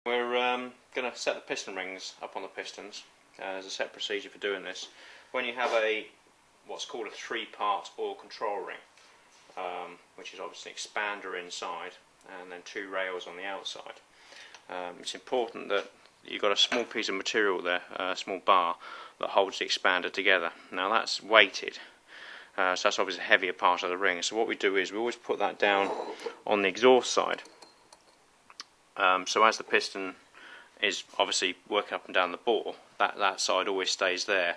We're going to set the piston rings up on the pistons. There's a set procedure for doing this. When you have what's called a three-part oil control ring, which is obviously an expander inside and then two rails on the outside, it's important that you've got a small piece of material there, a small bar, that holds the expander together. Now that's weighted, so that's obviously a heavier part of the ring. So what we do is we always put that down on the exhaust side. So as the piston is obviously working up and down the bore, that side always stays there,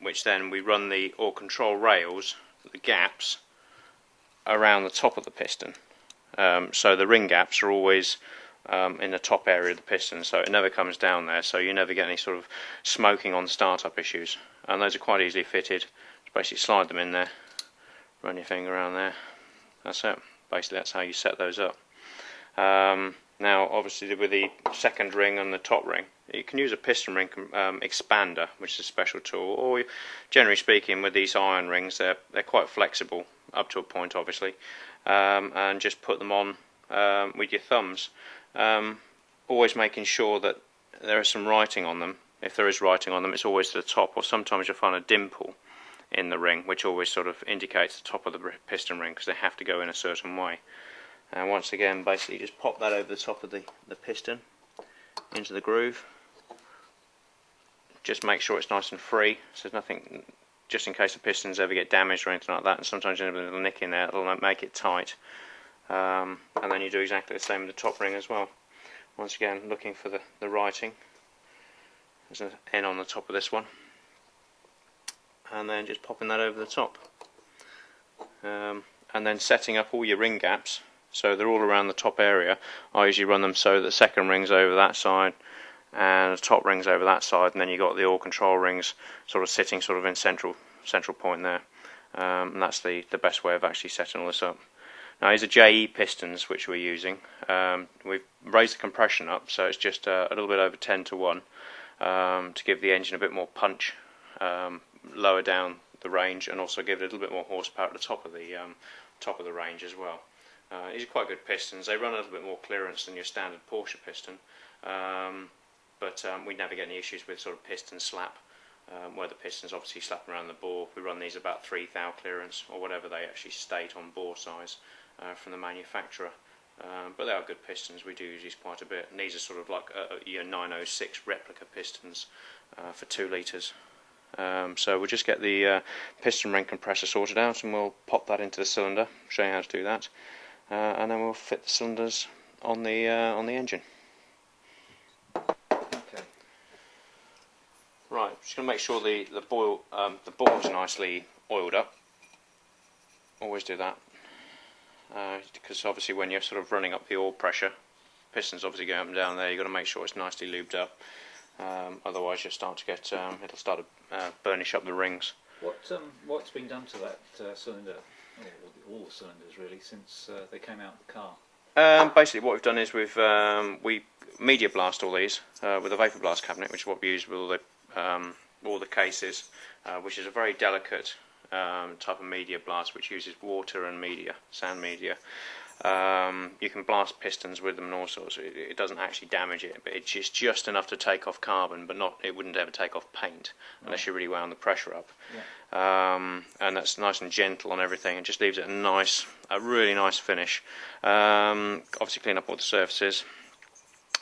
which then we run the oil control rails, the gaps, around the top of the piston. So the ring gaps are always in the top area of the piston, so it never comes down there, so you never get any sort of smoking on startup issues. And those are quite easily fitted. Just basically slide them in there, run your finger around there, that's it. Basically that's how you set those up. Now obviously with the second ring and the top ring, you can use a piston ring expander, which is a special tool, or generally speaking with these iron rings they're quite flexible up to a point obviously, and just put them on with your thumbs, always making sure that there is some writing on them. If there is writing on them, it's always to the top, or sometimes you'll find a dimple in the ring which always sort of indicates the top of the piston ring, because they have to go in a certain way. And once again, basically just pop that over the top of the piston into the groove. Just make sure it's nice and free, so there's nothing, just in case the pistons ever get damaged or anything like that, and sometimes you have a little nick in there, it'll make it tight. And then you do exactly the same with the top ring as well. Once again, looking for the writing. There's an N on the top of this one. And then just popping that over the top. And then setting up all your ring gaps, so they're all around the top area. I usually run them so that the second ring's over that side and the top ring's over that side, and then you've got the oil control rings sort of sitting sort of in central point there. And that's the best way of actually setting all this up. Now these are JE pistons which we're using. We've raised the compression up, so it's just a little bit over 10 to 1 to give the engine a bit more punch, lower down the range, and also give it a little bit more horsepower at the top of the range as well. These are quite good pistons. They run a little bit more clearance than your standard Porsche piston, but we never get any issues with sort of piston slap, where the pistons obviously slap around the bore. We run these about 3 thou clearance, or whatever they actually state on bore size from the manufacturer. But they are good pistons. We do use these quite a bit, and these are sort of like your 906 replica pistons for 2 litres. So we'll just get the piston ring compressor sorted out, and we'll pop that into the cylinder, show you how to do that, and then we'll fit the cylinders on the engine. Okay. Right, just going to make sure the bore's nicely oiled up. Always do that, because obviously when you're sort of running up the oil pressure, pistons obviously go up and down there. You've got to make sure it's nicely lubed up. Otherwise you'll start to get it'll start to burnish up the rings. What's been done to that cylinder, or all the cylinders really, since they came out of the car? Basically what we've done is we media blast all these with a vapor blast cabinet, which is what we use with all the cases, which is a very delicate type of media blast which uses water and media, sand media. You can blast pistons with them and all sorts. It doesn't actually damage it, but it's just enough to take off carbon, but it wouldn't ever take off paint unless you really wound the pressure up. Yeah. And that's nice and gentle on everything, and just leaves it a really nice finish. Obviously clean up all the surfaces,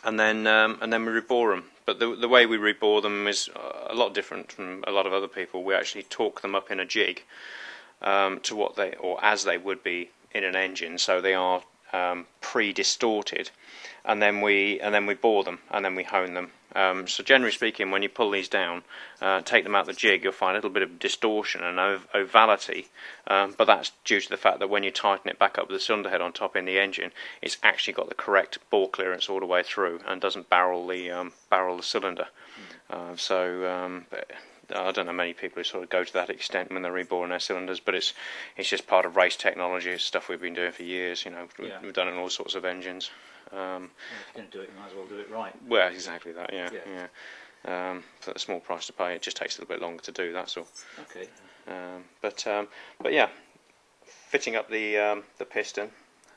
and then we rebore them. But the way we rebore them is a lot different from a lot of other people. We actually torque them up in a jig to what as they would be in an engine, so they are pre-distorted, and then we bore them, and then we hone them. So generally speaking, when you pull these down, take them out of the jig, you'll find a little bit of distortion and ovality, but that's due to the fact that when you tighten it back up with the cylinder head on top in the engine, it's actually got the correct bore clearance all the way through and doesn't barrel the cylinder. I don't know many people who sort of go to that extent when they're reboring their cylinders, but it's just part of race technology. It's stuff we've been doing for years. We've done it in all sorts of engines. If you're going to do it, you might as well do it right. Well, exactly that. Yeah. For the small price to pay, it just takes a little bit longer to do. That's all. Okay. But yeah, fitting up the piston.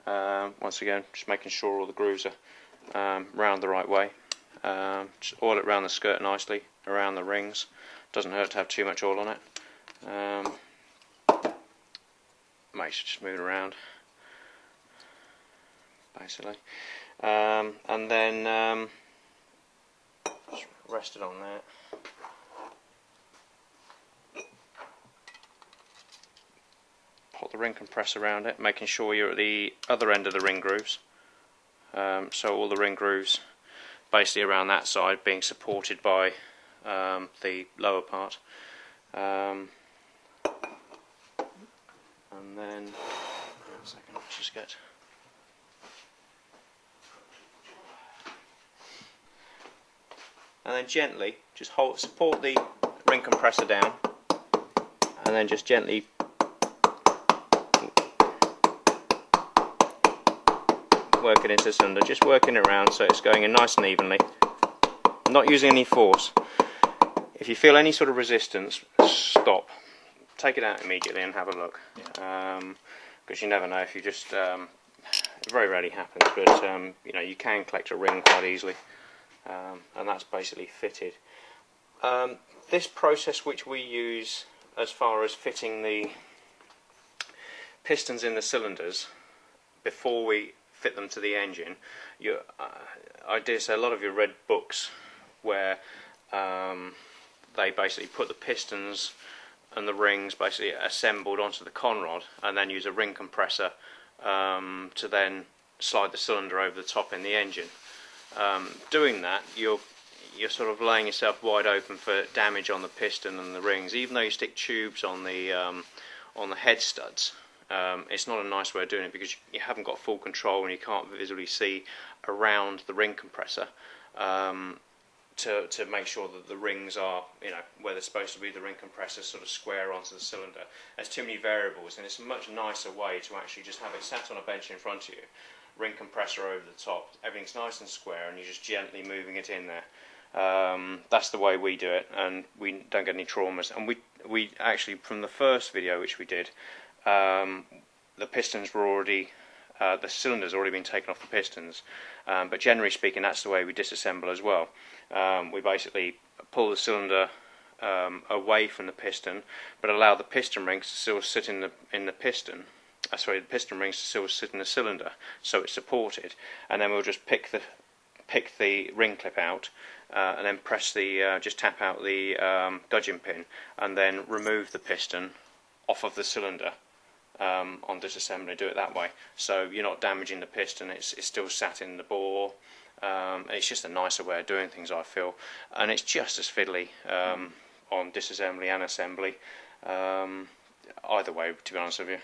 Once again, just making sure all the grooves are round the right way. Just oil it around the skirt nicely, around the rings. Doesn't hurt to have too much oil on it. Makes it just move it around, basically. And then just rest it on there. Put the ring compressor around it, making sure you're at the other end of the ring grooves. So all the ring grooves basically around that side being supported by the lower part. And then, hang on a second, let's just get... And then gently, just support the ring compressor down, and then just gently work it into the cylinder, just working it around so it's going in nice and evenly, not using any force. If you feel any sort of resistance, stop, take it out immediately and have a look, because you never know. If you just, it very rarely happens, but you know, you can collect a ring quite easily, and that's basically fitted. This process which we use as far as fitting the pistons in the cylinders before we fit them to the engine, I dare say a lot of you read books where they basically put the pistons and the rings basically assembled onto the conrod and then use a ring compressor to then slide the cylinder over the top in the engine. Doing that, you're sort of laying yourself wide open for damage on the piston and the rings. Even though you stick tubes on the head studs, it's not a nice way of doing it, because you haven't got full control and you can't visually see around the ring compressor to make sure that the rings are, you know, where they're supposed to be, the ring compressor sort of square onto the cylinder. There's too many variables, and it's a much nicer way to actually just have it sat on a bench in front of you, ring compressor over the top, everything's nice and square, and you're just gently moving it in there. That's the way we do it, and we don't get any traumas. And we actually, from the first video which we did, the pistons were already, the cylinder's already been taken off the pistons, but generally speaking that's the way we disassemble as well. We basically pull the cylinder away from the piston, but allow the piston rings to still sit in the piston. The piston rings to still sit in the cylinder, so it's supported, and then we'll just pick the ring clip out, and then press the just tap out the gudgeon pin, and then remove the piston off of the cylinder on disassembly. Do it that way, so you're not damaging the piston. It's still sat in the bore. It's just a nicer way of doing things, I feel, and it's just as fiddly on disassembly and assembly. Either way, to be honest with you.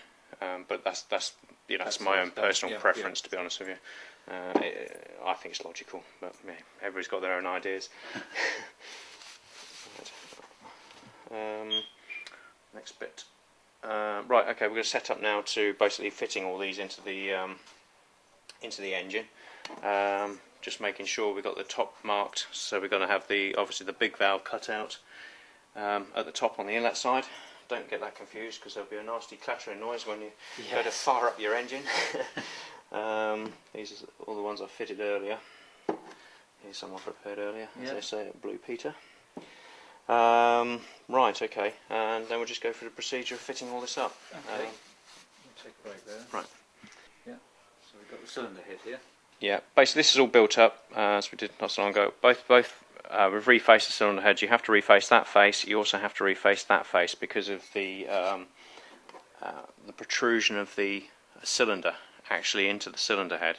But that's you know, that's my own personal preference, to be honest with you. I think it's logical, but yeah, everybody's got their own ideas. Next bit. Right, okay, we're going to set up now to basically fitting all these into the engine. Just making sure we've got the top marked, so we're going to have obviously the big valve cut out at the top on the inlet side. Don't get that confused, because there'll be a nasty clattering noise when you go to fire up your engine. These are all the ones I fitted earlier. Here's some I prepared earlier, as they say at Blue Peter. Right, okay, and then we'll just go through the procedure of fitting all this up. Okay, we'll take a break there. Right. Yeah, so we've got the cylinder head here. Yeah, basically this is all built up as we did not so long ago. Both we've refaced the cylinder heads. You have to reface that face. You also have to reface that face because of the protrusion of the cylinder actually into the cylinder head.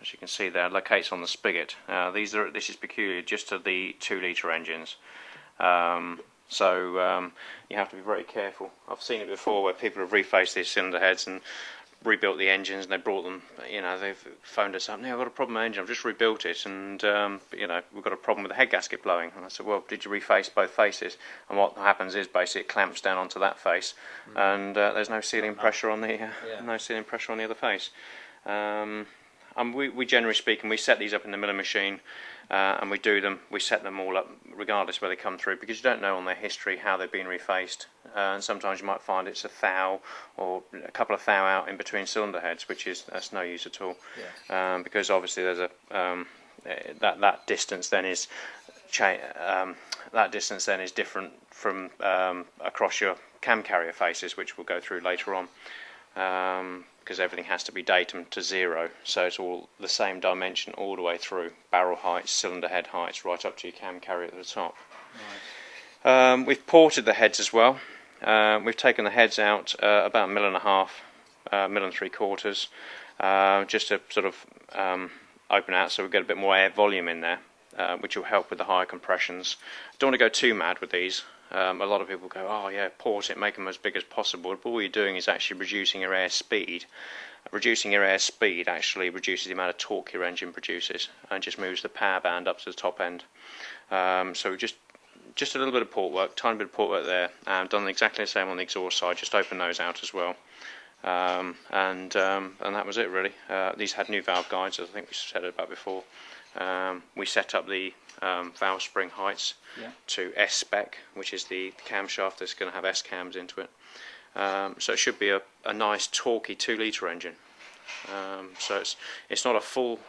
As you can see there, locates on the spigot. This is peculiar just to the 2-litre engines. So you have to be very careful. I've seen it before where people have refaced these cylinder heads and rebuilt the engines, and they brought them, you know, they've phoned us up, "No, I've got a problem with the engine, I've just rebuilt it, and you know, we've got a problem with the head gasket blowing." And I said, "Well, did you reface both faces?" And what happens is basically it clamps down onto that face, and there's no sealing pressure on the no sealing pressure on the other face. And we generally speaking, we set these up in the milling machine, and we set them all up regardless where they come through, because you don't know on their history how they've been refaced. and sometimes you might find it's a thou or a couple of thou out in between cylinder heads, that's no use at all. Yeah. Because obviously there's a that distance then is different from across your cam carrier faces, which we'll go through later on. Because everything has to be datum to 0, so it's all the same dimension all the way through, barrel heights, cylinder head heights, right up to your cam carrier at the top. Right. We've ported the heads as well. We've taken the heads out about 1.5 mil, 1.75 just to sort of open out so we get a bit more air volume in there, which will help with the higher compressions. Don't want to go too mad with these. A lot of people go, oh yeah, port it, make them as big as possible, but all you're doing is actually reducing your air speed. Reducing your air speed actually reduces the amount of torque your engine produces and just moves the power band up to the top end. So just a little bit of port work, tiny bit of port work there, and done exactly the same on the exhaust side, just open those out as well. And that was it really. These had new valve guides, as I think we said about before. We set up the valve spring heights to S spec, which is the camshaft that's going to have S cams into it. So it should be a nice torquey 2-litre engine. So it's not a full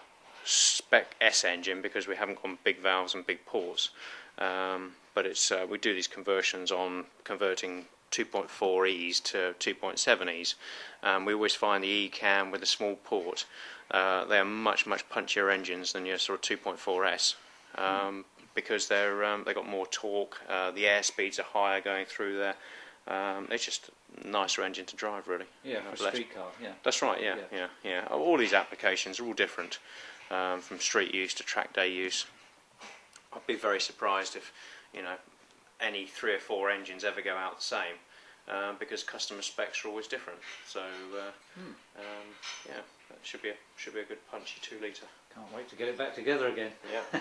spec S engine because we haven't gone big valves and big ports. But we do these conversions on converting 2.4Es to 2.7Es. We always find the E cam with a small port. They are much punchier engines than your sort of 2.4S because they've got more torque. The air speeds are higher going through there. It's just a nicer engine to drive, really. Yeah, for a street car. Yeah. That's right. Yeah. All these applications are all different, from street use to track day use. I'd be very surprised if any 3 or 4 engines ever go out the same. Because customer specs are always different, so yeah, that should be a good punchy 2-litre. Can't wait to get it back together again. Yeah.